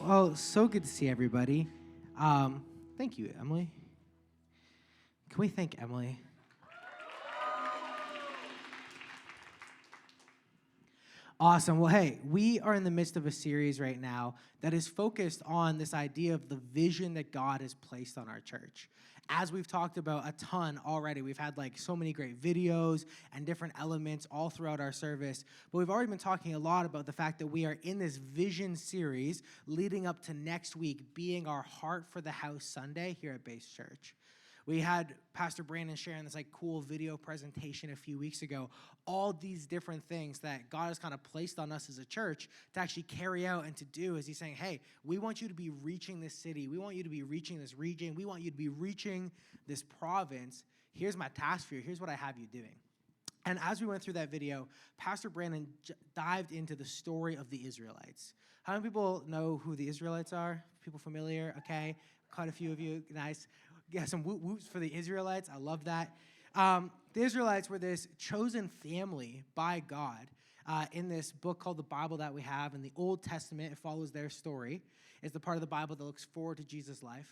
Well, so good to see everybody. Thank you, Emily. Can we thank Emily? Awesome. Well, hey, we are in the midst of a series right now that is focused on this idea of the vision that God has placed on our church. As we've talked about a ton already, we've had like so many great videos and different elements all throughout our service, but we've already been talking a lot about the fact that we are in this vision series leading up to next week being our Heart for the House Sunday here at Base Church. We had Pastor Brandon sharing this like cool video presentation a few weeks ago, all these different things that God has kind of placed on us as a church to actually carry out and to do, as he's saying, hey, we want you to be reaching this city. We want you to be reaching this region. We want you to be reaching this province. Here's my task for you. Here's what I have you doing. And as we went through that video, Pastor Brandon dived into the story of the Israelites. How many people know who the Israelites are? People familiar? Okay, quite a few of you. Nice. Yeah, some whoops for the Israelites. I love that. The Israelites were this chosen family by God in this book called the Bible that we have. In the Old Testament, it follows their story. It's the part of the Bible that looks forward to Jesus' life.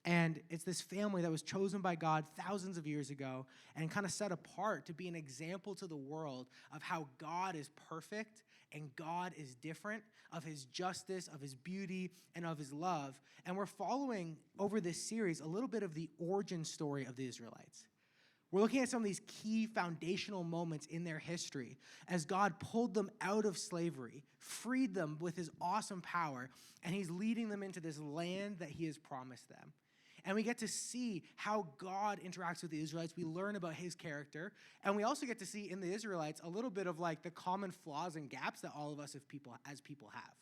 And it's this family that was chosen by God thousands of years ago and kind of set apart to be an example to the world of how God is perfect and God is different, of his justice, of his beauty, and of his love. And we're following over this series a little bit of the origin story of the Israelites. We're looking at some of these key foundational moments in their history as God pulled them out of slavery, freed them with his awesome power, and he's leading them into this land that he has promised them. And we get to see how God interacts with the Israelites. We learn about his character. And we also get to see in the Israelites a little bit of like the common flaws and gaps that all of us as people have.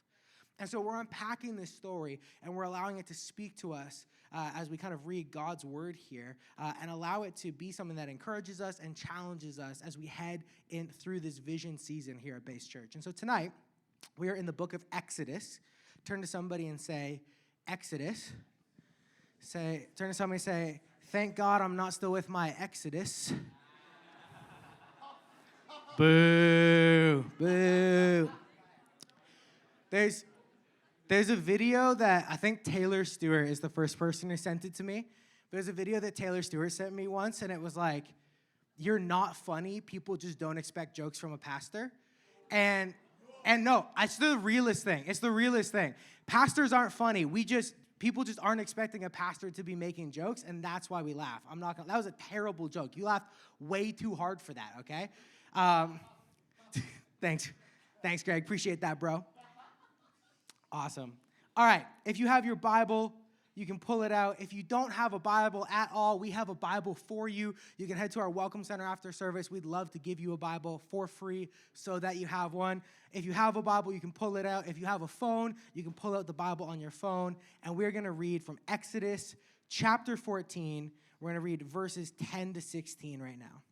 And so we're unpacking this story and we're allowing it to speak to us as we kind of read God's word here and allow it to be something that encourages us and challenges us as we head in through this vision season here at Base Church. And so tonight, we are in the book of Exodus. Turn to somebody and say, Exodus. Turn to somebody and say, thank God I'm not still with my Exodus. Boo, boo. There's a video that I think Taylor Stewart is the first person who sent it to me. There's a video that Taylor Stewart sent me once, and it was like, you're not funny. People just don't expect jokes from a pastor. And no, it's the realest thing. It's the realest thing. Pastors aren't funny. People just aren't expecting a pastor to be making jokes, and that's why we laugh. That was a terrible joke. You laughed way too hard for that, okay? Thanks, Greg. Appreciate that, bro. Awesome. All right, if you have your Bible, you can pull it out. If you don't have a Bible at all, we have a Bible for you. You can head to our Welcome Center after service. We'd love to give you a Bible for free so that you have one. If you have a Bible, you can pull it out. If you have a phone, you can pull out the Bible on your phone. And we're going to read from Exodus chapter 14. We're going to read verses 10 to 16 right now.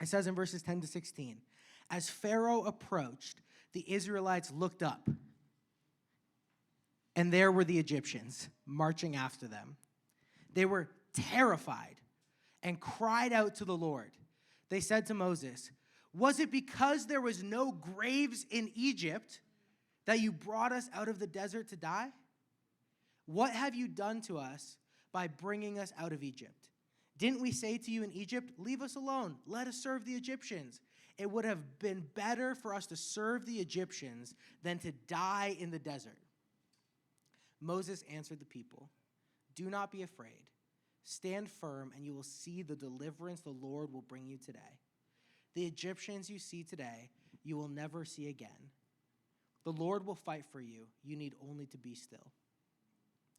It says in verses 10 to 16, as Pharaoh approached, the Israelites looked up. And there were the Egyptians marching after them. They were terrified and cried out to the Lord. They said to Moses, was it because there was no graves in Egypt that you brought us out of the desert to die? What have you done to us by bringing us out of Egypt? Didn't we say to you in Egypt, leave us alone, let us serve the Egyptians? It would have been better for us to serve the Egyptians than to die in the desert. Moses answered the people, do not be afraid. Stand firm, and you will see the deliverance the Lord will bring you today. The Egyptians you see today, you will never see again. The Lord will fight for you. You need only to be still.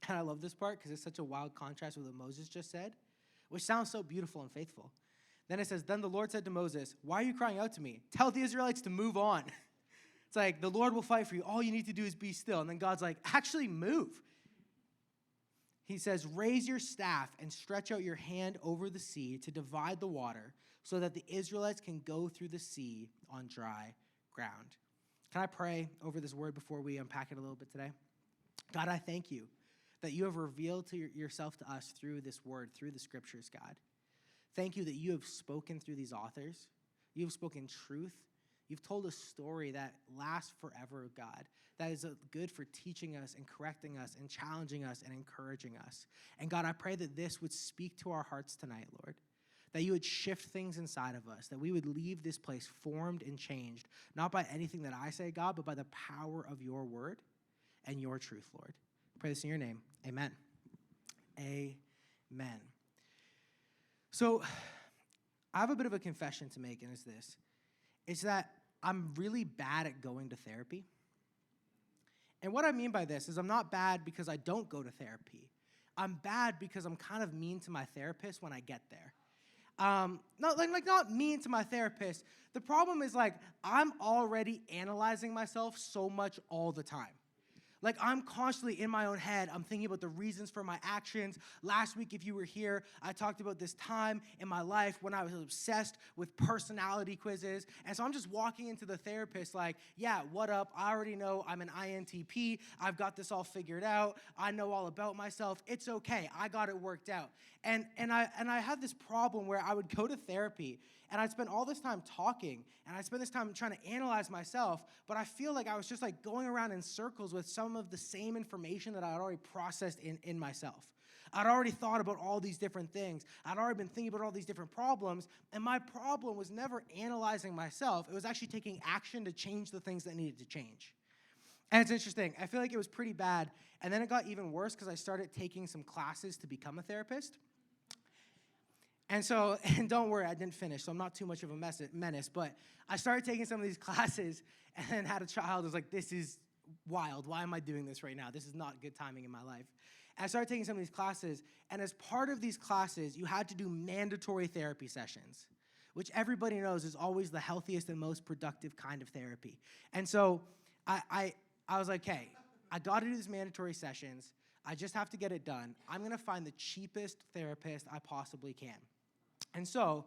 And I love this part because it's such a wild contrast with what Moses just said, which sounds so beautiful and faithful. Then it says, then the Lord said to Moses, why are you crying out to me? Tell the Israelites to move on. It's like, the Lord will fight for you. All you need to do is be still. And then God's like, actually move. He says, raise your staff and stretch out your hand over the sea to divide the water so that the Israelites can go through the sea on dry ground. Can I pray over this word before we unpack it a little bit today? God, I thank you that you have revealed to yourself to us through this word, through the scriptures, God. Thank you that you have spoken through these authors. You have spoken truth. You've told a story that lasts forever, God, that is good for teaching us and correcting us and challenging us and encouraging us. And God, I pray that this would speak to our hearts tonight, Lord, that you would shift things inside of us, that we would leave this place formed and changed, not by anything that I say, God, but by the power of your word and your truth, Lord. I pray this in your name. Amen. Amen. So I have a bit of a confession to make, and it's this. It's that I'm really bad at going to therapy. And what I mean by this is I'm not bad because I don't go to therapy. I'm bad because I'm kind of mean to my therapist when I get there. Not mean to my therapist. The problem is I'm already analyzing myself so much all the time. I'm constantly in my own head. I'm thinking about the reasons for my actions. Last week, if you were here, I talked about this time in my life when I was obsessed with personality quizzes. And so I'm just walking into the therapist yeah, what up? I already know I'm an INTP. I've got this all figured out. I know all about myself. It's okay. I got it worked out. And I had this problem where I would go to therapy, and I'd spend all this time talking, and I'd spend this time trying to analyze myself, but I feel like I was just going around in circles with some of the same information that I had already processed in myself. I'd already thought about all these different things. I'd already been thinking about all these different problems, and my problem was never analyzing myself. It was actually taking action to change the things that needed to change. And it's interesting. I feel like it was pretty bad, and then it got even worse because I started taking some classes to become a therapist. And don't worry, I didn't finish, so I'm not too much of a menace, but I started taking some of these classes and then had a child. I was like, this is wild. Why am I doing this right now? This is not good timing in my life. And I started taking some of these classes, and as part of these classes, you had to do mandatory therapy sessions, which everybody knows is always the healthiest and most productive kind of therapy. And so I was like, hey, I got to do these mandatory sessions. I just have to get it done. I'm going to find the cheapest therapist I possibly can. And so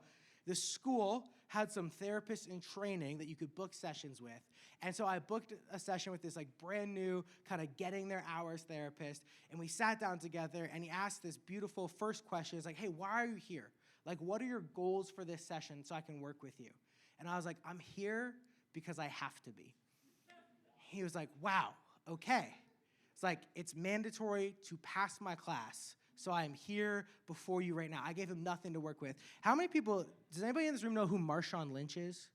the school had some therapists in training that you could book sessions with. And so I booked a session with this brand new kind of getting their hours therapist. And we sat down together, and he asked this beautiful first question. It's like, hey, why are you here? What are your goals for this session so I can work with you? And I was like, I'm here because I have to be. He was like, wow, okay. It's it's mandatory to pass my class. So I am here before you right now. I gave him nothing to work with. How many people, does anybody in this room know who Marshawn Lynch is?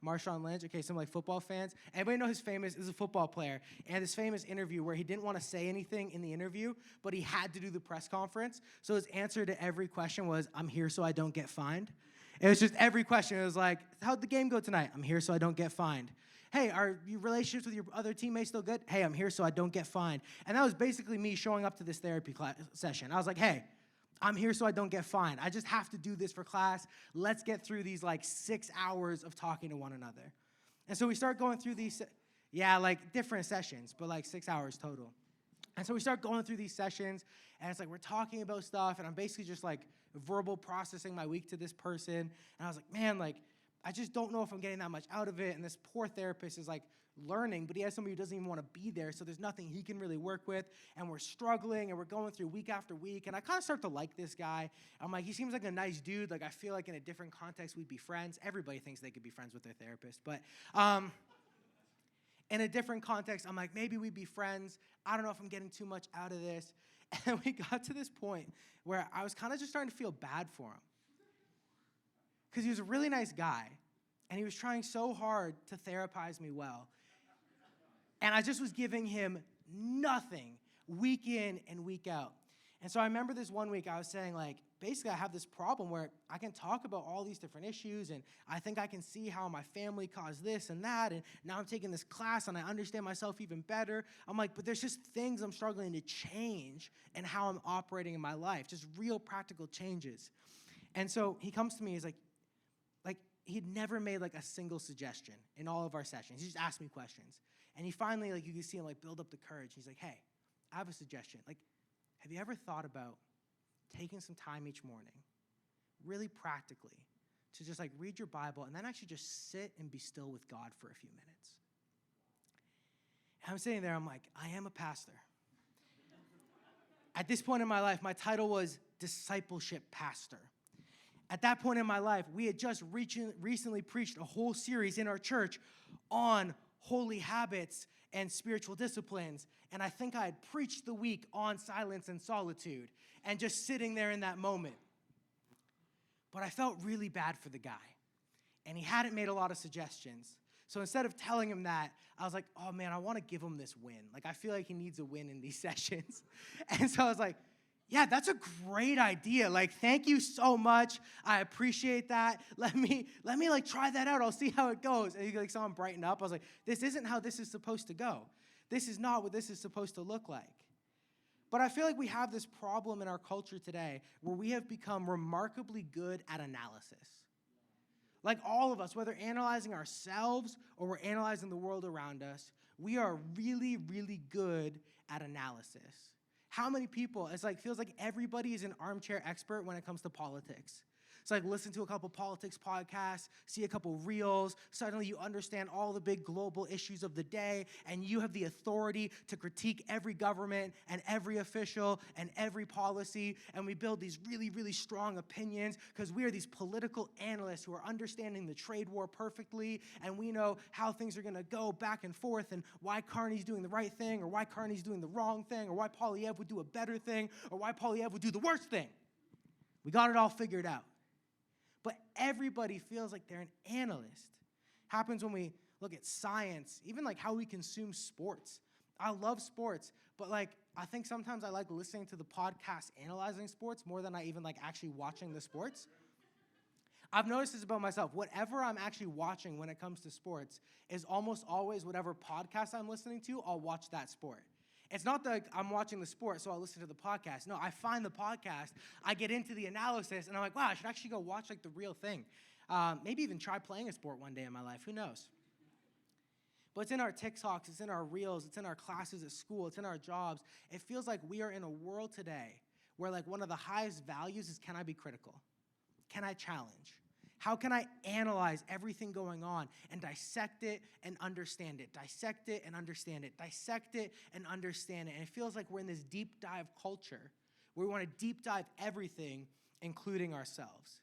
Marshawn Lynch, okay, some football fans. Anybody know is a football player, and this famous interview where he didn't want to say anything in the interview, but he had to do the press conference. So his answer to every question was, I'm here so I don't get fined. It was just every question. It was how'd the game go tonight? I'm here so I don't get fined. Hey, are your relationships with your other teammates still good? Hey, I'm here so I don't get fined. And that was basically me showing up to this therapy session. I was like, hey, I'm here so I don't get fined. I just have to do this for class. Let's get through these 6 hours of talking to one another. And so we start going through these, different sessions, but 6 hours total. And so we start going through these sessions, and it's we're talking about stuff, and I'm basically just verbal processing my week to this person. And I was like, man, I just don't know if I'm getting that much out of it. And this poor therapist is learning, but he has somebody who doesn't even want to be there, so there's nothing he can really work with. And we're struggling, and we're going through week after week. And I kind of start to like this guy. I'm he seems like a nice dude. I feel in a different context we'd be friends. Everybody thinks they could be friends with their therapist, but in a different context, I'm maybe we'd be friends. I don't know if I'm getting too much out of this. And we got to this point where I was kind of just starting to feel bad for him. Because he was a really nice guy, and he was trying so hard to therapize me well. And I just was giving him nothing week in and week out. And so I remember this one week I was saying, basically I have this problem where I can talk about all these different issues, and I think I can see how my family caused this and that, and now I'm taking this class, and I understand myself even better. I'm but there's just things I'm struggling to change in how I'm operating in my life, just real practical changes. And so he comes to me, he's he'd never made a single suggestion in all of our sessions. He just asked me questions. And he finally, you can see him build up the courage. He's hey, I have a suggestion. Have you ever thought about taking some time each morning, really practically, to just read your Bible and then actually just sit and be still with God for a few minutes? And I'm sitting there, I am a pastor. At this point in my life, my title was discipleship pastor. At that point in my life, we had just recently preached a whole series in our church on holy habits and spiritual disciplines, and I think I had preached the week on silence and solitude and just sitting there in that moment. But I felt really bad for the guy, and he hadn't made a lot of suggestions. So instead of telling him that, I was like, oh man, I want to give him this win. Like, I feel like he needs a win in these sessions. And so I was like, yeah, that's a great idea. Like, thank you so much. I appreciate that. Let me like try that out. I'll see how it goes. And he like saw him brighten up. I was like, this isn't how this is supposed to go. This is not what this is supposed to look like. But I feel like we have this problem in our culture today where we have become remarkably good at analysis. Like all of us, whether analyzing ourselves or we're analyzing the world around us, we are really, really good at analysis. How many people, it's like, feels like everybody is an armchair expert when it comes to politics. It's like listen to a couple politics podcasts, see a couple reels, suddenly you understand all the big global issues of the day, and you have the authority to critique every government and every official and every policy, and we build these really, really strong opinions because we are these political analysts who are understanding the trade war perfectly, and we know how things are going to go back and forth and why Carney's doing the right thing or why Carney's doing the wrong thing or why Polyev would do a better thing or why Polyev would do the worst thing. We got it all figured out. But everybody feels like they're an analyst. Happens when we look at science, even like how we consume sports. I love sports, but like I think sometimes I like listening to the podcast analyzing sports more than I even like actually watching the sports. I've noticed this about myself. Whatever I'm actually watching when it comes to sports is almost always whatever podcast I'm listening to, I'll watch that sport. It's not that I'm watching the sport, so I'll listen to the podcast. No, I find the podcast, I get into the analysis, and I'm like, wow, I should actually go watch like the real thing. Maybe even try playing a sport one day in my life. Who knows? But it's in our TikToks, it's in our reels, it's in our classes at school, it's in our jobs. It feels like we are in a world today where like one of the highest values is, can I be critical? Can I challenge? How can I analyze everything going on and dissect it and understand it? Dissect it and understand it. Dissect it and understand it. And it feels like we're in this deep dive culture where we want to deep dive everything, including ourselves.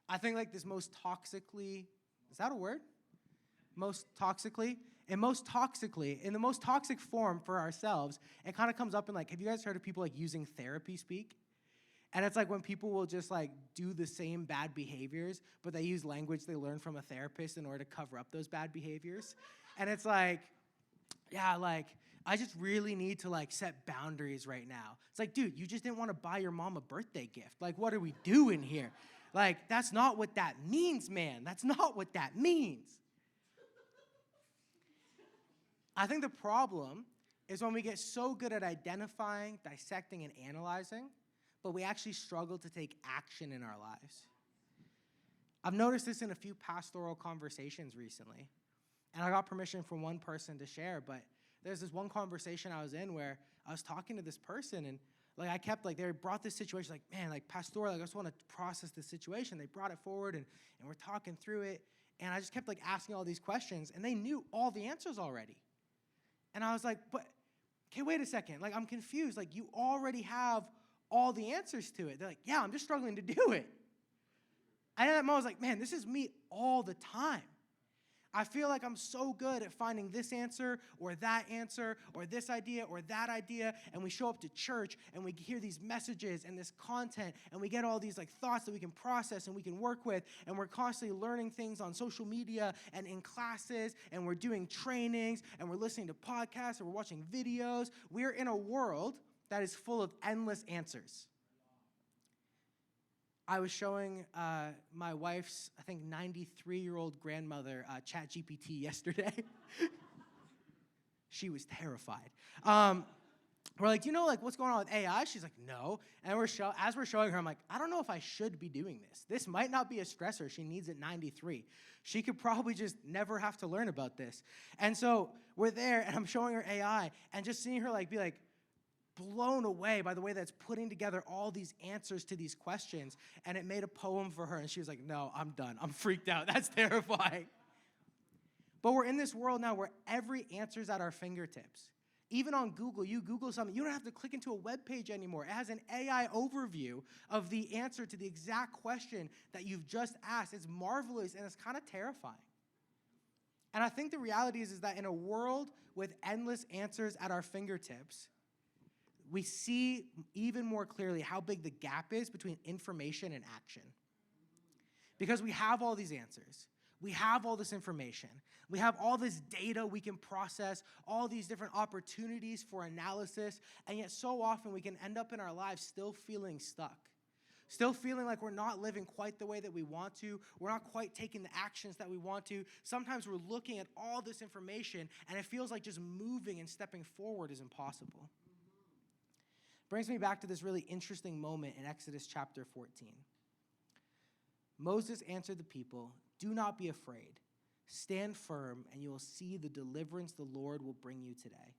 I think like this most toxically, is that a word? Most toxically? In the most toxic form for ourselves, it kind of comes up in like, have you guys heard of people like using therapy speak? And it's like when people will just like do the same bad behaviors, but they use language they learned from a therapist in order to cover up those bad behaviors. And it's like, yeah, like I just really need to like set boundaries right now. It's like, dude, you just didn't want to buy your mom a birthday gift. Like, what are we doing here? Like, that's not what that means, man. That's not what that means. I think the problem is when we get so good at identifying, dissecting, and analyzing, but we actually struggle to take action in our lives. I've noticed this in a few pastoral conversations recently, and I got permission from one person to share, but there's this one conversation I was in where I was talking to this person, and like I kept like, they brought this situation, like, man, like pastoral, like I just want to process this situation. They brought it forward, and we're talking through it, and I just kept like asking all these questions, and they knew all the answers already. And I was like, but, okay, wait a second, like I'm confused, like you already have all the answers to it. They're like, yeah, I'm just struggling to do it. And at that moment, I was like, man, this is me all the time. I feel like I'm so good at finding this answer or that answer or this idea or that idea, and we show up to church and we hear these messages and this content, and we get all these like thoughts that we can process and we can work with, and we're constantly learning things on social media and in classes, and we're doing trainings, and we're listening to podcasts, and we're watching videos. We're in a world that is full of endless answers. I was showing my wife's, I think, 93-year-old grandmother ChatGPT yesterday. She was terrified. We're like, do you know like what's going on with AI? She's like, no. And as we're showing her, I'm like, I don't know if I should be doing this. This might not be a stressor she needs at 93. She could probably just never have to learn about this. And so we're there, and I'm showing her AI, and just seeing her like be like, blown away by the way that's putting together all these answers to these questions, and it made a poem for her, and she was like, no, I'm done. I'm freaked out. That's terrifying. But we're in this world now where every answer's at our fingertips. Even on Google, you Google something, you don't have to click into a web page anymore. It has an AI overview of the answer to the exact question that you've just asked. It's marvelous, and it's kind of terrifying. And I think the reality is that in a world with endless answers at our fingertips, we see even more clearly how big the gap is between information and action. Because we have all these answers. We have all this information. We have all this data we can process, all these different opportunities for analysis, and yet so often we can end up in our lives still feeling stuck. Still feeling like we're not living quite the way that we want to. We're not quite taking the actions that we want to. Sometimes we're looking at all this information, and it feels like just moving and stepping forward is impossible. Brings me back to this really interesting moment in Exodus chapter 14. Moses answered the people, "Do not be afraid. Stand firm, and you will see the deliverance the Lord will bring you today.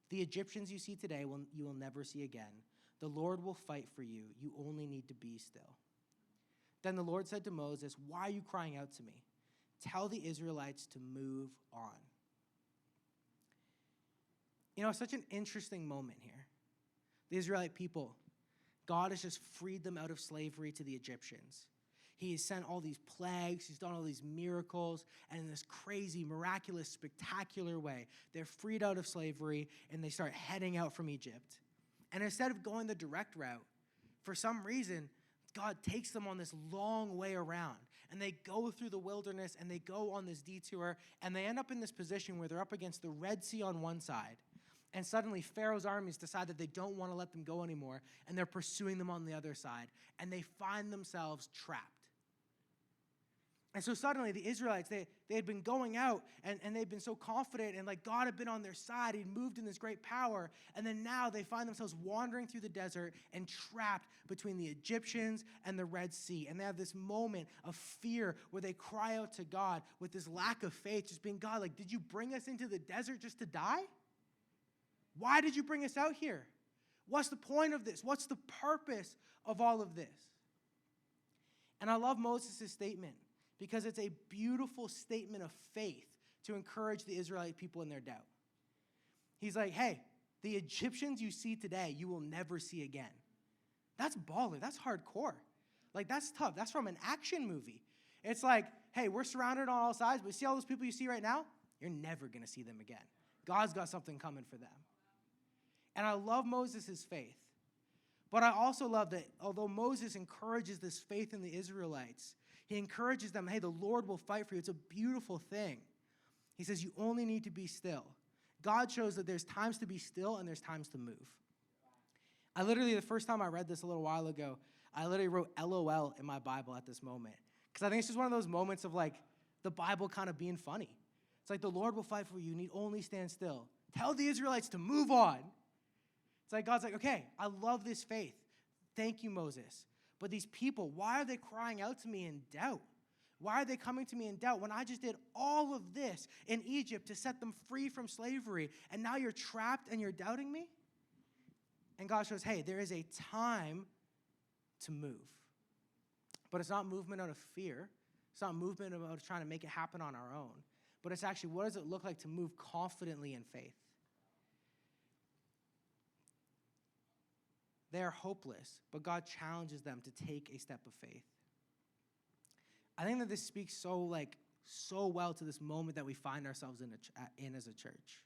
The Egyptians you see today you will never see again. The Lord will fight for you. You only need to be still." Then the Lord said to Moses, "Why are you crying out to me? Tell the Israelites to move on." It's such an interesting moment here. The Israelite people, God has just freed them out of slavery to the Egyptians. He has sent all these plagues, he's done all these miracles, and in this crazy, miraculous, spectacular way, they're freed out of slavery and they start heading out from Egypt. And instead of going the direct route, for some reason, God takes them on this long way around. And they go through the wilderness and they go on this detour, and they end up in this position where they're up against the Red Sea on one side. And suddenly Pharaoh's armies decide that they don't want to let them go anymore, and they're pursuing them on the other side. And they find themselves trapped. And so suddenly the Israelites, they had been going out and they'd been so confident, and like God had been on their side. He'd moved in this great power. And then now they find themselves wandering through the desert and trapped between the Egyptians and the Red Sea. And they have this moment of fear where they cry out to God with this lack of faith, just being, "God, like, did you bring us into the desert just to die? Why did you bring us out here? What's the point of this? What's the purpose of all of this?" And I love Moses' statement, because it's a beautiful statement of faith to encourage the Israelite people in their doubt. He's like, "Hey, the Egyptians you see today, you will never see again." That's baller. That's hardcore. Like, that's tough. That's from an action movie. It's like, hey, we're surrounded on all sides, but see all those people you see right now? You're never going to see them again. God's got something coming for them. And I love Moses' faith. But I also love that although Moses encourages this faith in the Israelites, he encourages them, hey, the Lord will fight for you. It's a beautiful thing. He says you only need to be still. God shows that there's times to be still and there's times to move. The first time I read this a little while ago, I literally wrote LOL in my Bible at this moment. Because I think it's just one of those moments of like the Bible kind of being funny. It's like the Lord will fight for you. You need only stand still. Tell the Israelites to move on. It's like God's like, okay, I love this faith. Thank you, Moses. But these people, why are they crying out to me in doubt? Why are they coming to me in doubt when I just did all of this in Egypt to set them free from slavery, and now you're trapped and you're doubting me? And God shows, hey, there is a time to move. But it's not movement out of fear. It's not movement about trying to make it happen on our own. But it's actually, what does it look like to move confidently in faith? They are hopeless, but God challenges them to take a step of faith. I think that this speaks so well to this moment that we find ourselves in as a church.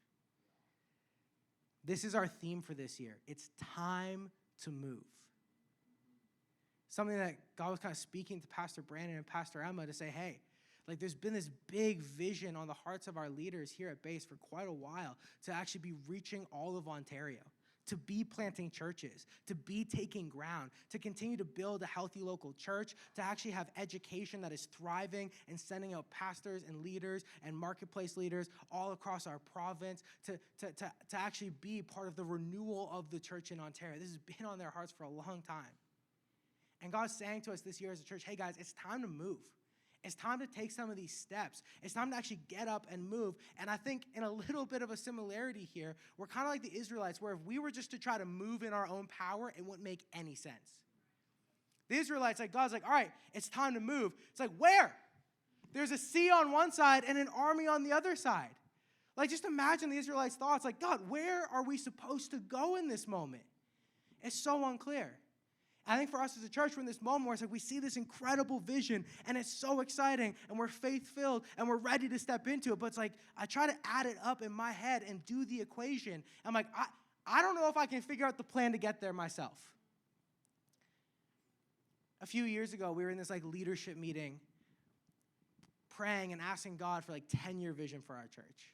This is our theme for this year. It's time to move. Something that God was kind of speaking to Pastor Brandon and Pastor Emma to say, hey, like there's been this big vision on the hearts of our leaders here at Base for quite a while to actually be reaching all of Ontario, to be planting churches, to be taking ground, to continue to build a healthy local church, to actually have education that is thriving and sending out pastors and leaders and marketplace leaders all across our province, to actually be part of the renewal of the church in Ontario. This has been on their hearts for a long time. And God's saying to us this year as a church, hey guys, it's time to move. It's time to take some of these steps. It's time to actually get up and move. And I think in a little bit of a similarity here, we're kind of like the Israelites, where if we were just to try to move in our own power, it wouldn't make any sense. The Israelites, like God's like, all right, it's time to move. It's like, where? There's a sea on one side and an army on the other side. Like, just imagine the Israelites' thoughts, like, God, where are we supposed to go in this moment? It's so unclear. I think for us as a church, we're in this moment where it's like we see this incredible vision, and it's so exciting, and we're faith-filled, and we're ready to step into it. But it's like I try to add it up in my head and do the equation. I'm like, I don't know if I can figure out the plan to get there myself. A few years ago, we were in this like leadership meeting, praying and asking God for like 10-year vision for our church.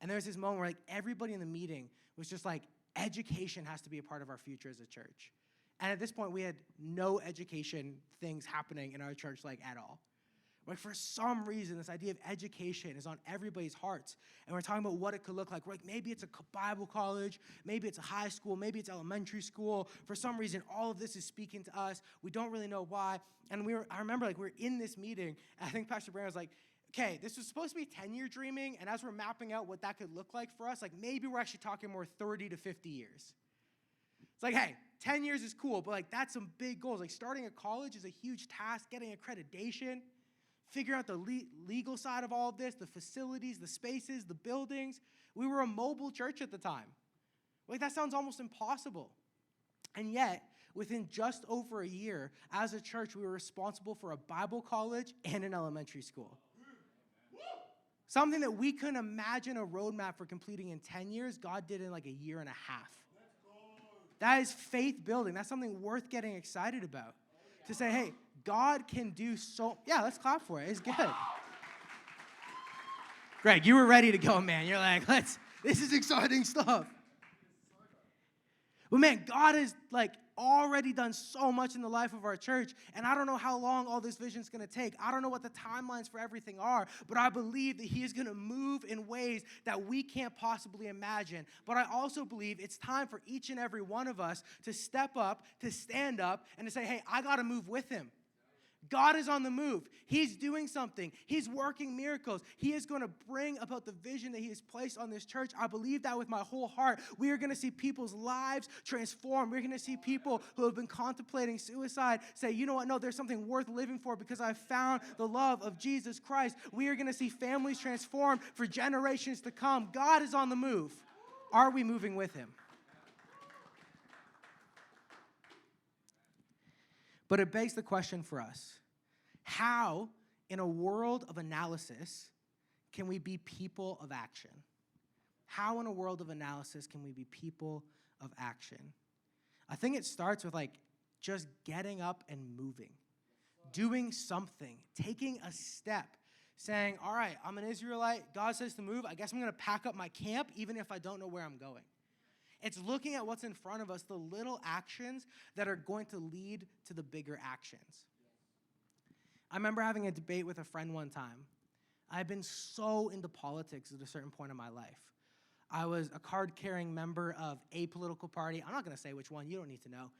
And there was this moment where like everybody in the meeting was just like, education has to be a part of our future as a church. And at this point, we had no education things happening in our church like at all. Like for some reason, this idea of education is on everybody's hearts. And we're talking about what it could look like. We're like, maybe it's a Bible college, maybe it's a high school, maybe it's elementary school. For some reason, all of this is speaking to us. We don't really know why. And I remember like we were in this meeting, and I think Pastor Brandon was like, okay, this was supposed to be 10-year dreaming, and as we're mapping out what that could look like for us, like maybe we're actually talking more 30 to 50 years. It's like, hey, 10 years is cool, but like that's some big goals. Like starting a college is a huge task, getting accreditation, figuring out the legal side of all of this, the facilities, the spaces, the buildings. We were a mobile church at the time. Like that sounds almost impossible. And yet, within just over a year, as a church, we were responsible for a Bible college and an elementary school. Something that we couldn't imagine a roadmap for completing in 10 years, God did in like a year and a half. That is faith building. That's something worth getting excited about. To say, hey, God can do so. Yeah, let's clap for it. It's good. Greg, you were ready to go, man. You're like, this is exciting stuff. But man, God has like already done so much in the life of our church, and I don't know how long all this vision is going to take. I don't know what the timelines for everything are, but I believe that he is going to move in ways that we can't possibly imagine. But I also believe it's time for each and every one of us to step up, to stand up, and to say, hey, I got to move with him. God is on the move. He's doing something. He's working miracles. He is going to bring about the vision that he has placed on this church. I believe that with my whole heart. We are going to see people's lives transform. We're going to see people who have been contemplating suicide say, you know what? No, there's something worth living for because I found the love of Jesus Christ. We are going to see families transform for generations to come. God is on the move. Are we moving with him? But it begs the question for us, how, in a world of analysis, can we be people of action? How, in a world of analysis, can we be people of action? I think it starts with, like, just getting up and moving, doing something, taking a step, saying, all right, I'm an Israelite. God says to move. I guess I'm going to pack up my camp even if I don't know where I'm going. It's looking at what's in front of us, the little actions that are going to lead to the bigger actions. I remember having a debate with a friend one time. I've been so into politics at a certain point in my life. I was a card-carrying member of a political party. I'm not going to say which one. You don't need to know.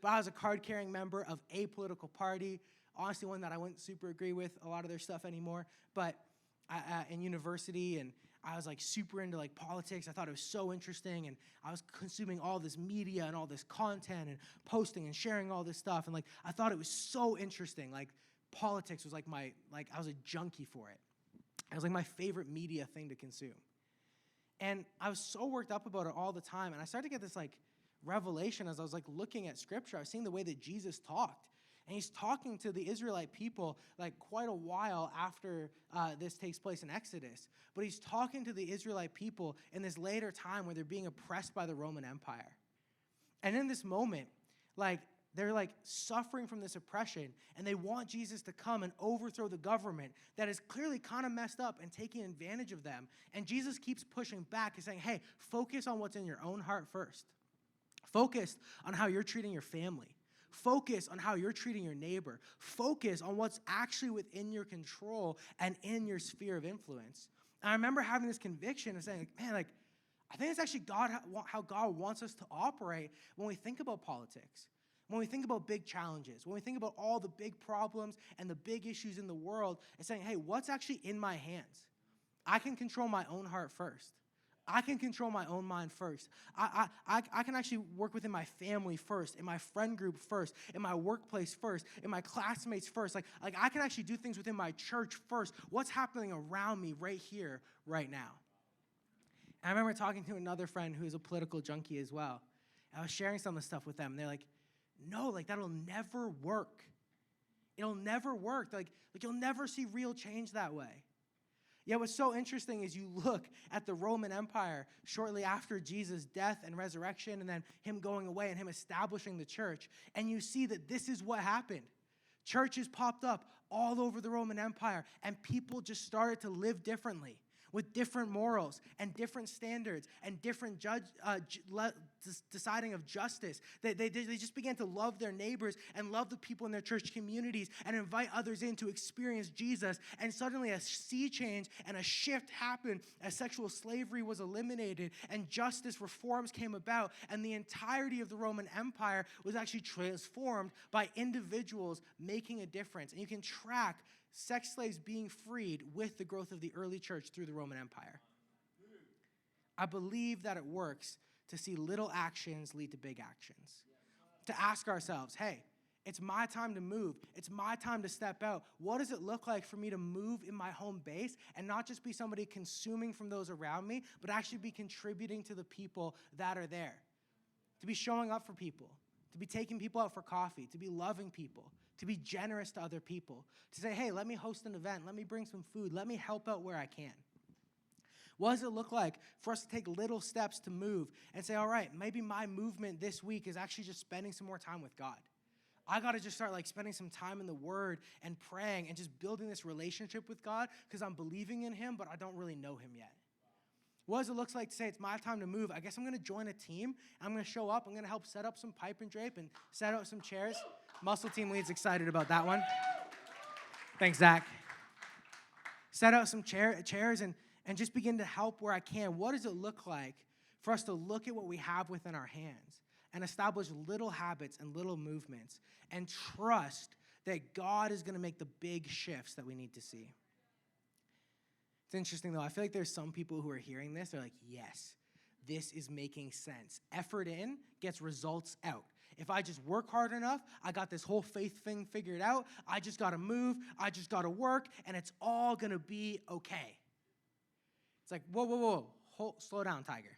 But I was a card-carrying member of a political party, honestly one that I wouldn't super agree with a lot of their stuff anymore. But in university, and I was like super into like politics. I thought it was so interesting, and I was consuming all this media and all this content and posting and sharing all this stuff, and like I thought it was so interesting. Like politics was like I was a junkie for it. It was like my favorite media thing to consume. And I was so worked up about it all the time, and I started to get this like revelation as I was like looking at scripture. I was seeing the way that Jesus talked. And he's talking to the Israelite people like quite a while after this takes place in Exodus. But he's talking to the Israelite people in this later time where they're being oppressed by the Roman Empire. And in this moment, like they're like suffering from this oppression, and they want Jesus to come and overthrow the government that is clearly kind of messed up and taking advantage of them. And Jesus keeps pushing back and saying, hey, focus on what's in your own heart first. Focus on how you're treating your family. Focus on how you're treating your neighbor. Focus on what's actually within your control and in your sphere of influence. And I remember having this conviction and saying, like, man, like, I think it's actually how God wants us to operate when we think about politics, when we think about big challenges, when we think about all the big problems and the big issues in the world, and saying, hey, what's actually in my hands? I can control my own heart first. I can control my own mind first. I can actually work within my family first, in my friend group first, in my workplace first, in my classmates first. Like I can actually do things within my church first. What's happening around me right here, right now? And I remember talking to another friend who's a political junkie as well. I was sharing some of the stuff with them. And they're like, No, like that'll never work. It'll never work. Like you'll never see real change that way. Yet what's so interesting is you look at the Roman Empire shortly after Jesus' death and resurrection and then him going away and him establishing the church, and you see that this is what happened. Churches popped up all over the Roman Empire, and people just started to live differently with different morals and different standards and different deciding of justice. They just began to love their neighbors and love the people in their church communities and invite others in to experience Jesus. And suddenly a sea change and a shift happened as sexual slavery was eliminated and justice reforms came about. And the entirety of the Roman Empire was actually transformed by individuals making a difference. And you can track sex slaves being freed with the growth of the early church through the Roman Empire. I believe that it works to see little actions lead to big actions. To ask ourselves, hey, it's my time to move. It's my time to step out. What does it look like for me to move in my home base and not just be somebody consuming from those around me, but actually be contributing to the people that are there? To be showing up for people, to be taking people out for coffee, to be loving people, to be generous to other people, to say, hey, let me host an event, let me bring some food, let me help out where I can. What does it look like for us to take little steps to move and say, all right, maybe my movement this week is actually just spending some more time with God. I got to just start spending some time in the Word and praying and just building this relationship with God because I'm believing in Him, but I don't really know Him yet. What does it look like to say it's my time to move? I guess I'm going to join a team. I'm going to show up. I'm going to help set up some pipe and drape and set out some chairs. Muscle team lead's excited about that one. Thanks, Zach. Set out some chairs and just begin to help where I can. What does it look like for us to look at what we have within our hands and establish little habits and little movements and trust that God is going to make the big shifts that we need to see? It's interesting, though. I feel like there's some people who are hearing this. They're like, yes, this is making sense. Effort in gets results out. If I just work hard enough, I got this whole faith thing figured out. I just got to move. I just got to work, and it's all going to be okay. It's like, whoa. Slow down, Tiger.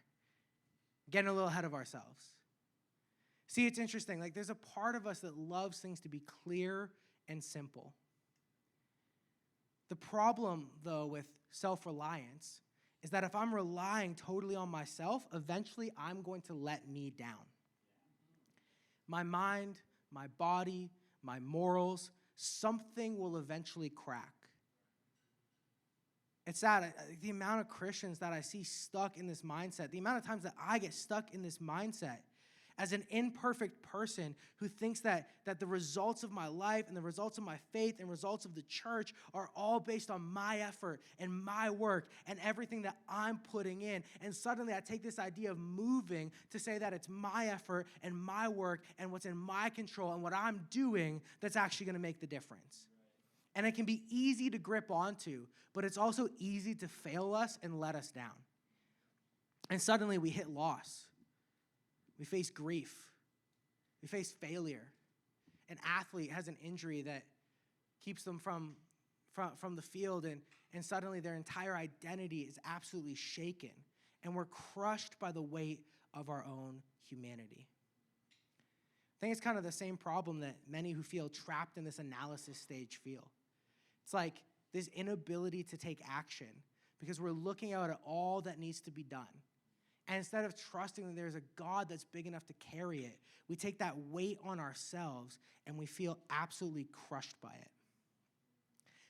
Getting a little ahead of ourselves. See, it's interesting. There's a part of us that loves things to be clear and simple. The problem, though, with self-reliance is that if I'm relying totally on myself, eventually I'm going to let me down. My mind, my body, my morals, something will eventually crack. It's sad, the amount of Christians that I see stuck in this mindset, the amount of times that I get stuck in this mindset as an imperfect person who thinks that the results of my life and the results of my faith and results of the church are all based on my effort and my work and everything that I'm putting in. And suddenly I take this idea of moving to say that it's my effort and my work and what's in my control and what I'm doing that's actually going to make the difference. And it can be easy to grip onto, but it's also easy to fail us and let us down. And suddenly we hit loss. We face grief. We face failure. An athlete has an injury that keeps them from the field, and suddenly their entire identity is absolutely shaken, and we're crushed by the weight of our own humanity. I think it's kind of the same problem that many who feel trapped in this analysis stage feel. It's like this inability to take action because we're looking out at all that needs to be done. And instead of trusting that there's a God that's big enough to carry it, we take that weight on ourselves and we feel absolutely crushed by it.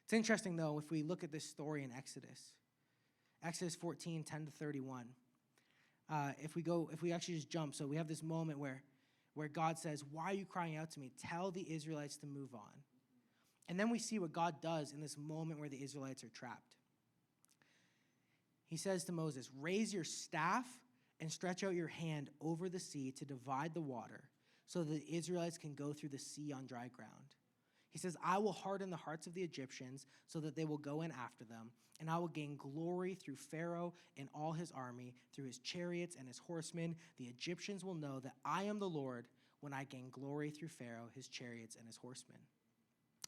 It's interesting, though, if we look at this story in Exodus 14, 10 to 31. If we actually just jump, so we have this moment where God says, "Why are you crying out to me? Tell the Israelites to move on." And then we see what God does in this moment where the Israelites are trapped. He says to Moses, "Raise your staff and stretch out your hand over the sea to divide the water so that the Israelites can go through the sea on dry ground." He says, "I will harden the hearts of the Egyptians so that they will go in after them, and I will gain glory through Pharaoh and all his army, through his chariots and his horsemen. The Egyptians will know that I am the Lord when I gain glory through Pharaoh, his chariots, and his horsemen."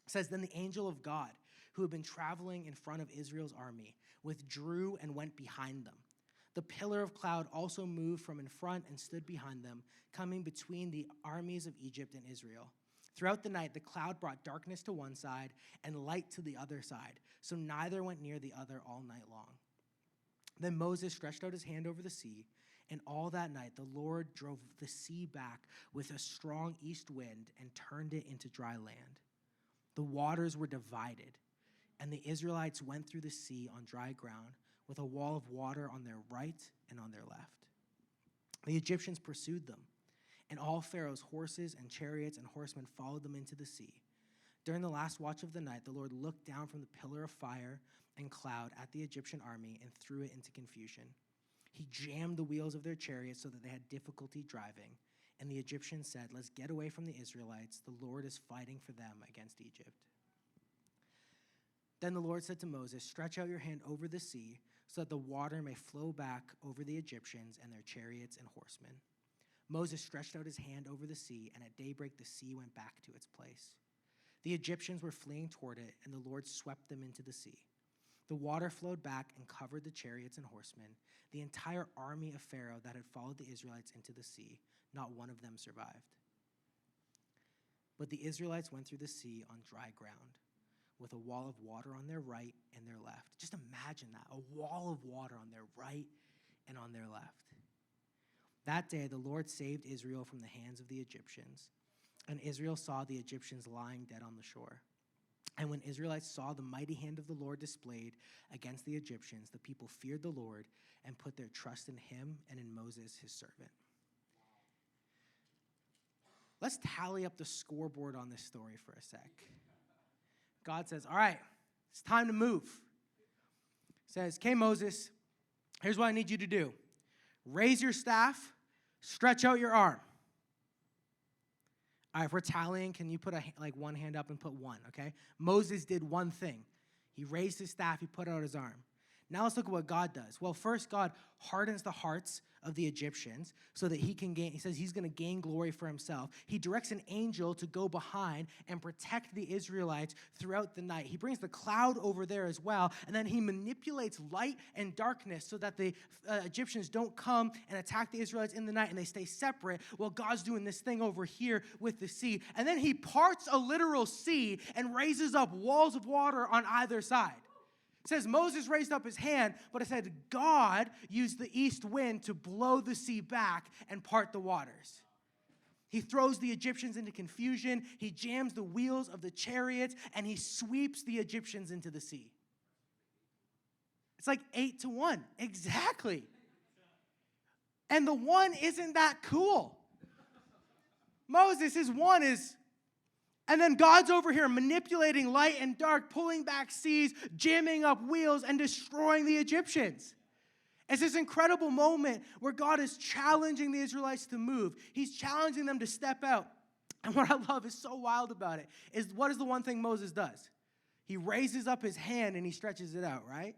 It says, "Then the angel of God, who had been traveling in front of Israel's army, withdrew and went behind them. The pillar of cloud also moved from in front and stood behind them, coming between the armies of Egypt and Israel. Throughout the night, the cloud brought darkness to one side and light to the other side, so neither went near the other all night long. Then Moses stretched out his hand over the sea, and all that night the Lord drove the sea back with a strong east wind and turned it into dry land. The waters were divided, and the Israelites went through the sea on dry ground with a wall of water on their right and on their left. The Egyptians pursued them, and all Pharaoh's horses and chariots and horsemen followed them into the sea. During the last watch of the night, the Lord looked down from the pillar of fire and cloud at the Egyptian army and threw it into confusion. He jammed the wheels of their chariots so that they had difficulty driving. And the Egyptians said, "Let's get away from the Israelites. The Lord is fighting for them against Egypt." Then the Lord said to Moses, "Stretch out your hand over the sea so that the water may flow back over the Egyptians and their chariots and horsemen." Moses stretched out his hand over the sea, and at daybreak the sea went back to its place. The Egyptians were fleeing toward it, and the Lord swept them into the sea. The water flowed back and covered the chariots and horsemen, the entire army of Pharaoh that had followed the Israelites into the sea. Not one of them survived. But the Israelites went through the sea on dry ground, with a wall of water on their right and their left. Just imagine that, a wall of water on their right and on their left. That day, the Lord saved Israel from the hands of the Egyptians, and Israel saw the Egyptians lying dead on the shore. And when Israelites saw the mighty hand of the Lord displayed against the Egyptians, the people feared the Lord and put their trust in him and in Moses, his servant. Let's tally up the scoreboard on this story for a sec. God says, "All right, it's time to move." Says, "Okay, Moses, here's what I need you to do. Raise your staff, stretch out your arm." All right, if we're tallying, can you put one hand up and put one, okay? Moses did one thing. He raised his staff, he put out his arm. Now let's look at what God does. Well, first, God hardens the hearts of the Egyptians so that he says he's going to gain glory for himself. He directs an angel to go behind and protect the Israelites throughout the night. He brings the cloud over there as well, and then he manipulates light and darkness so that the Egyptians don't come and attack the Israelites in the night and they stay separate while God's doing this thing over here with the sea. And then he parts a literal sea and raises up walls of water on either side. It says Moses raised up his hand, but it said God used the east wind to blow the sea back and part the waters. He throws the Egyptians into confusion, he jams the wheels of the chariots, and he sweeps the Egyptians into the sea. It's like 8-1, exactly. And the one isn't that cool. Moses' one is... And then God's over here manipulating light and dark, pulling back seas, jamming up wheels, and destroying the Egyptians. It's this incredible moment where God is challenging the Israelites to move. He's challenging them to step out. And what I love is so wild about it is what is the one thing Moses does? He raises up his hand and he stretches it out, right?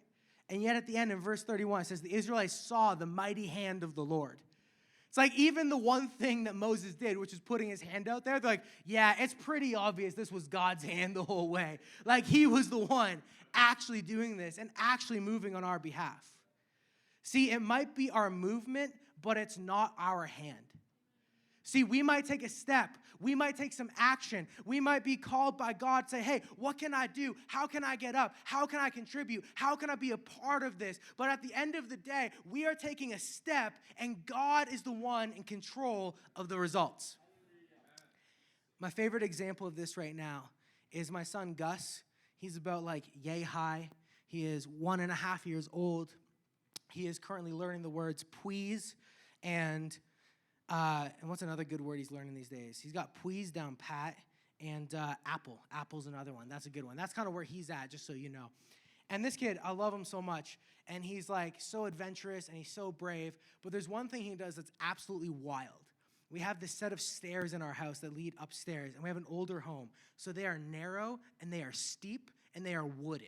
And yet at the end in verse 31, it says, the Israelites saw the mighty hand of the Lord. It's like even the one thing that Moses did, which is putting his hand out there, they're like, yeah, it's pretty obvious this was God's hand the whole way. Like he was the one actually doing this and actually moving on our behalf. See, it might be our movement, but it's not our hand. See, we might take a step. We might take some action. We might be called by God to say, hey, what can I do? How can I get up? How can I contribute? How can I be a part of this? But at the end of the day, we are taking a step, and God is the one in control of the results. My favorite example of this right now is my son, Gus. He's about yay high. He is 1.5 years old. He is currently learning the words please and what's another good word he's learning these days? He's got please down pat, and apple. Apple's another one. That's a good one. That's kind of where he's at, just so you know. And this kid, I love him so much. And he's so adventurous and he's so brave. But there's one thing he does that's absolutely wild. We have this set of stairs in our house that lead upstairs, and we have an older home. So they are narrow and they are steep and they are wooden.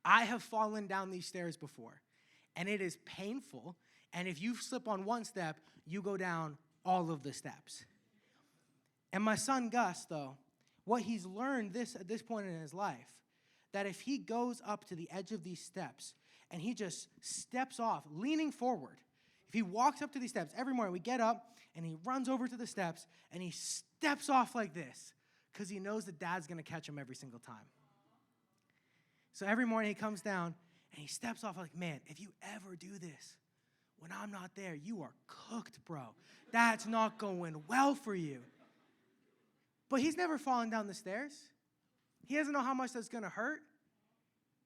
I have fallen down these stairs before, and it is painful. And if you slip on one step, you go down all of the steps. And my son Gus, though, what he's learned at this point in his life, that if he goes up to the edge of these steps and he just steps off, leaning forward. If he walks up to these steps, every morning we get up, and he runs over to the steps, and he steps off like this because he knows that Dad's going to catch him every single time. So every morning he comes down, and he steps off like, man, if you ever do this, when I'm not there, you are cooked, bro. That's not going well for you. But he's never fallen down the stairs. He doesn't know how much that's going to hurt.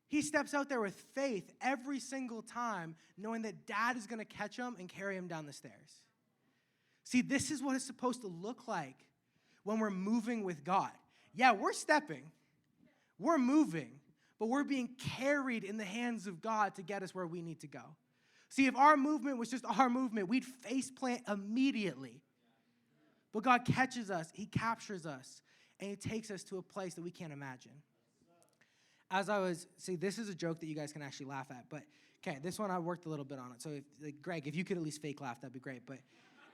He steps out there with faith every single time, knowing that Dad is going to catch him and carry him down the stairs. See, this is what it's supposed to look like when we're moving with God. Yeah, we're stepping, we're moving, but we're being carried in the hands of God to get us where we need to go. See, if our movement was just our movement, we'd faceplant immediately. But God catches us, he captures us, and he takes us to a place that we can't imagine. This is a joke that you guys can actually laugh at, but okay, this one I worked a little bit on it. So, Greg, if you could at least fake laugh, that'd be great. But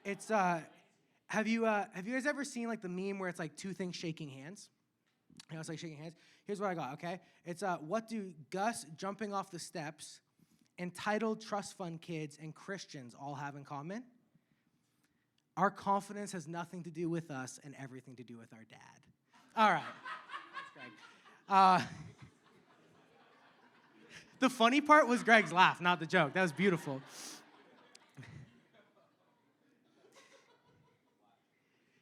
it's, have you guys ever seen like the meme where it's like two things shaking hands? You know, it's like shaking hands. Here's what I got, okay? It's, what do Gus jumping off the steps, entitled trust fund kids, and Christians all have in common? Our confidence has nothing to do with us and everything to do with our dad. All right. That's Greg. The funny part was Greg's laugh, not the joke. That was beautiful.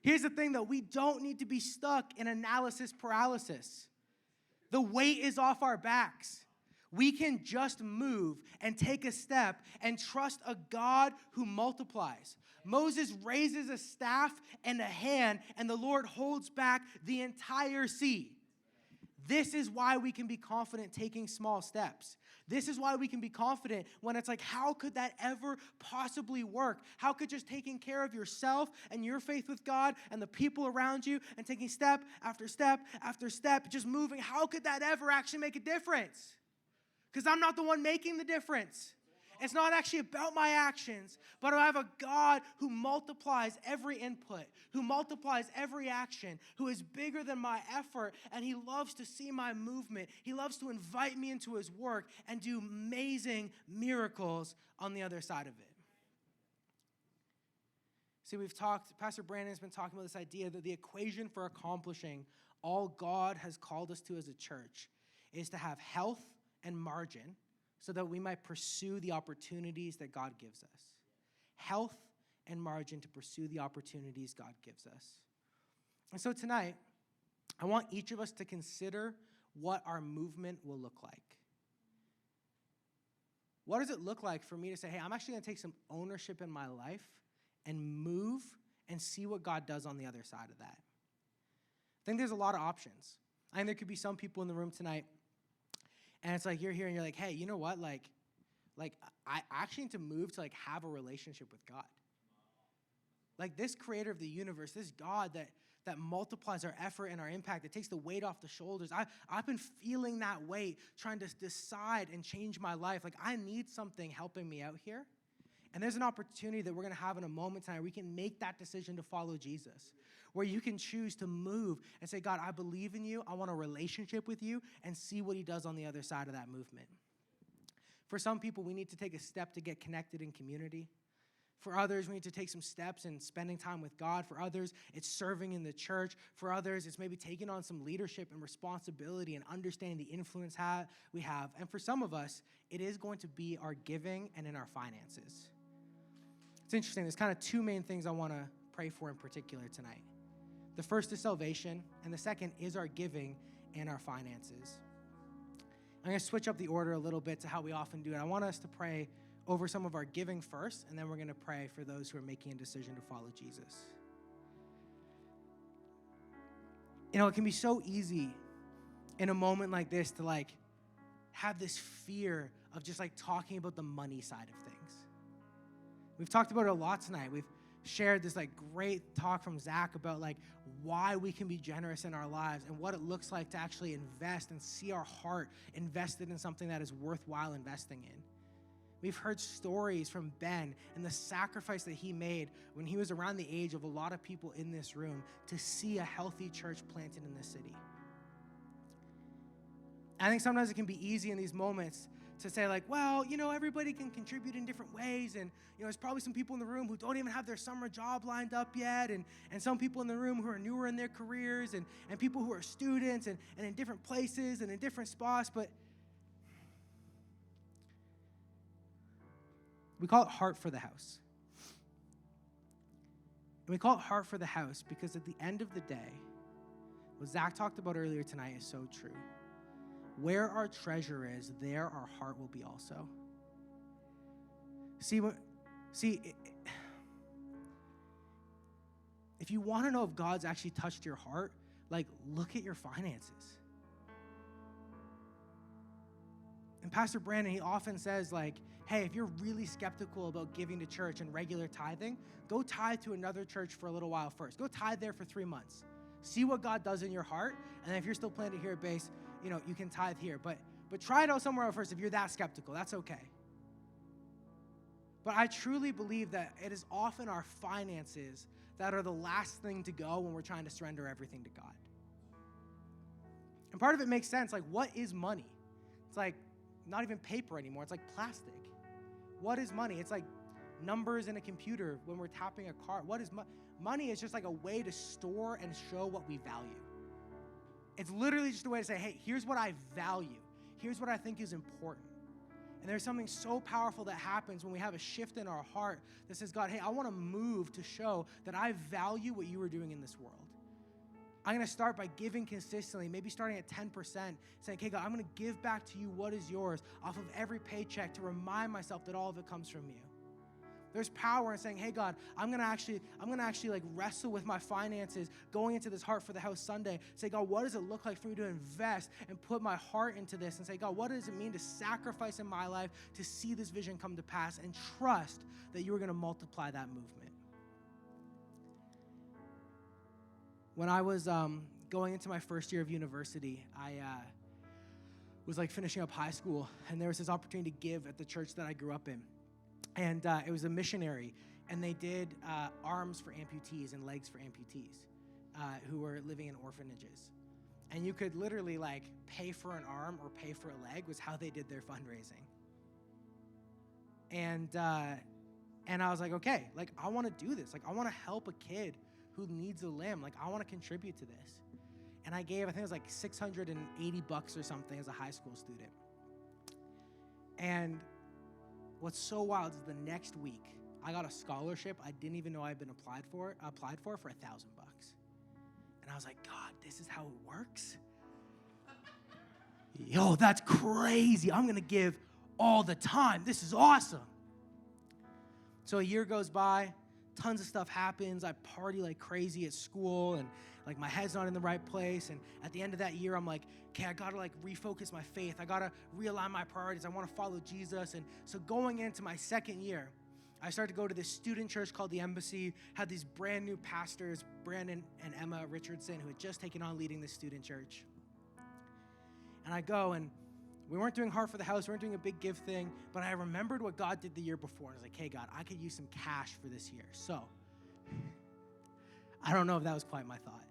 Here's the thing, though. We don't need to be stuck in analysis paralysis. The weight is off our backs. We can just move and take a step and trust a God who multiplies. Moses raises a staff and a hand, and the Lord holds back the entire sea. This is why we can be confident taking small steps. This is why we can be confident when it's like, how could that ever possibly work? How could just taking care of yourself and your faith with God and the people around you and taking step after step after step, just moving, how could that ever actually make a difference? Because I'm not the one making the difference. It's not actually about my actions, but I have a God who multiplies every input, who multiplies every action, who is bigger than my effort, and he loves to see my movement. He loves to invite me into his work and do amazing miracles on the other side of it. See, Pastor Brandon's been talking about this idea that the equation for accomplishing all God has called us to as a church is to have health and margin, so that we might pursue the opportunities that God gives us. Health and margin to pursue the opportunities God gives us. And so tonight, I want each of us to consider what our movement will look like. What does it look like for me to say, hey, I'm actually going to take some ownership in my life and move and see what God does on the other side of that? I think there's a lot of options. I think there could be some people in the room tonight, and it's like you're here and you're like, hey, you know what? Like I actually need to move to like have a relationship with God. Like this creator of the universe, this God that multiplies our effort and our impact, that takes the weight off the shoulders. I've been feeling that weight, trying to decide and change my life. Like I need something helping me out here. And there's an opportunity that we're going to have in a moment tonight. We can make that decision to follow Jesus, where you can choose to move and say, God, I believe in you. I want a relationship with you, and see what he does on the other side of that movement. For some people, we need to take a step to get connected in community. For others, we need to take some steps in spending time with God. For others, it's serving in the church. For others, it's maybe taking on some leadership and responsibility and understanding the influence we have. And for some of us, it is going to be our giving and in our finances. It's interesting. There's kind of two main things I want to pray for in particular tonight. The first is salvation, and the second is our giving and our finances. I'm going to switch up the order a little bit to how we often do it. I want us to pray over some of our giving first, and then we're going to pray for those who are making a decision to follow Jesus. You know, it can be so easy in a moment like this to like have this fear of just like talking about the money side of things. We've talked about it a lot tonight. We've shared this like great talk from Zach about like why we can be generous in our lives and what it looks like to actually invest and see our heart invested in something that is worthwhile investing in. We've heard stories from Ben and the sacrifice that he made when he was around the age of a lot of people in this room to see a healthy church planted in this city. I think sometimes it can be easy in these moments to say like, well, everybody can contribute in different ways. And, there's probably some people in the room who don't even have their summer job lined up yet. And some people in the room who are newer in their careers and people who are students and in different places and in different spots. But we call it Heart for the House. And we call it Heart for the House because at the end of the day, what Zach talked about earlier tonight is so true. Where our treasure is, there our heart will be also. If you want to know if God's actually touched your heart, like, look at your finances. And Pastor Brandon, he often says, like, hey, if you're really skeptical about giving to church and regular tithing, go tithe to another church for a little while first. Go tithe there for 3 months. See what God does in your heart, and then if you're still planted here at Base, you can tithe here. But try it out somewhere else first if you're that skeptical. That's okay. But I truly believe that it is often our finances that are the last thing to go when we're trying to surrender everything to God. And part of it makes sense. Like, what is money? It's like not even paper anymore. It's like plastic. What is money? It's like numbers in a computer when we're tapping a card. What is money? Is just like a way to store and show what we value. It's literally just a way to say, hey, here's what I value. Here's what I think is important. And there's something so powerful that happens when we have a shift in our heart that says, God, hey, I want to move to show that I value what you are doing in this world. I'm going to start by giving consistently, maybe starting at 10%, saying, okay, God, I'm going to give back to you what is yours off of every paycheck to remind myself that all of it comes from you. There's power in saying, hey, God, I'm going to actually like wrestle with my finances going into this Heart for the House Sunday. Say, God, what does it look like for me to invest and put my heart into this? And say, God, what does it mean to sacrifice in my life to see this vision come to pass and trust that you are going to multiply that movement? When I was going into my first year of university, I was like finishing up high school, and there was this opportunity to give at the church that I grew up in. And it was a missionary, and they did arms for amputees and legs for amputees who were living in orphanages. And you could literally like pay for an arm or pay for a leg was how they did their fundraising. And I was like, okay, like I want to do this. Like I want to help a kid who needs a limb. Like I want to contribute to this. And I gave, I think it was like $680 or something as a high school student. And what's so wild is the next week, I got a scholarship I didn't even know I'd been applied for $1,000. And I was like, God, this is how it works? Yo, that's crazy. I'm going to give all the time. This is awesome. So a year goes by, tons of stuff happens. I party like crazy at school, and like my head's not in the right place. And at the end of that year, I'm like, okay, I gotta like refocus my faith. I gotta realign my priorities. I wanna follow Jesus. And so going into my second year, I started to go to this student church called the Embassy, had these brand new pastors, Brandon and Emma Richardson, who had just taken on leading this student church. And I go, and we weren't doing Heart for the House, we weren't doing a big give thing, but I remembered what God did the year before. And I was like, hey, God, I could use some cash for this year. So I don't know if that was quite my thought.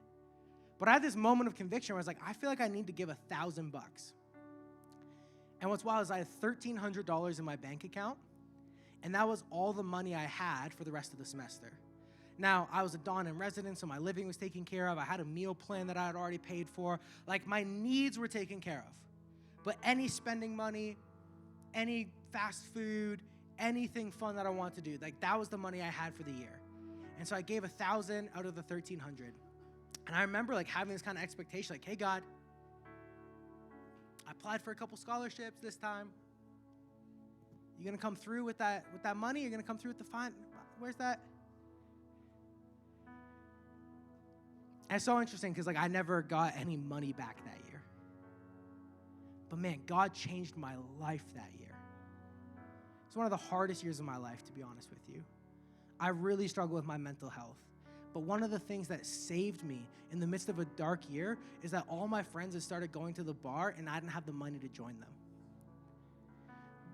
But I had this moment of conviction where I was like, I feel like I need to give $1,000. And what's wild is I had $1,300 in my bank account, and that was all the money I had for the rest of the semester. Now, I was a Donnan resident, so my living was taken care of. I had a meal plan that I had already paid for. Like, my needs were taken care of. But any spending money, any fast food, anything fun that I wanted to do, like, that was the money I had for the year. And so I gave $1,000 out of the $1,300. And I remember like having this kind of expectation, like, hey, God, I applied for a couple scholarships this time. You gonna come through with that money? You're gonna come through with the fine? Where's that? And it's so interesting because like I never got any money back that year. But man, God changed my life that year. It's one of the hardest years of my life, to be honest with you. I really struggled with my mental health. But one of the things that saved me in the midst of a dark year is that all my friends had started going to the bar and I didn't have the money to join them.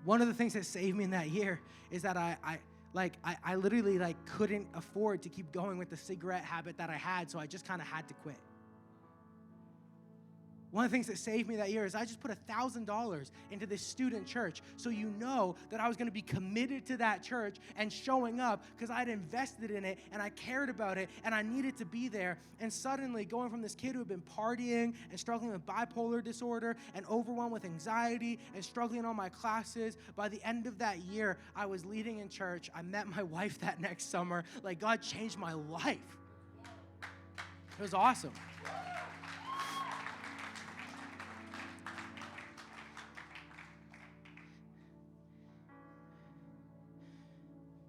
One of the things that saved me in that year is that I literally like couldn't afford to keep going with the cigarette habit that I had, so I just kind of had to quit. One of the things that saved me that year is I just put $1,000 into this student church, so you know that I was going to be committed to that church and showing up because I'd invested in it and I cared about it and I needed to be there. And suddenly, going from this kid who had been partying and struggling with bipolar disorder and overwhelmed with anxiety and struggling on my classes, by the end of that year, I was leading in church. I met my wife that next summer. Like, God changed my life. It was awesome.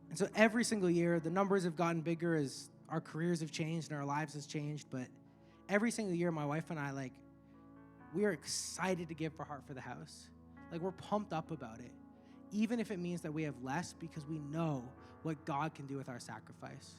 And so every single year, the numbers have gotten bigger as our careers have changed and our lives has changed. But every single year, my wife and I, we are excited to give for Heart for the House. We're pumped up about it, even if it means that we have less, because we know what God can do with our sacrifice.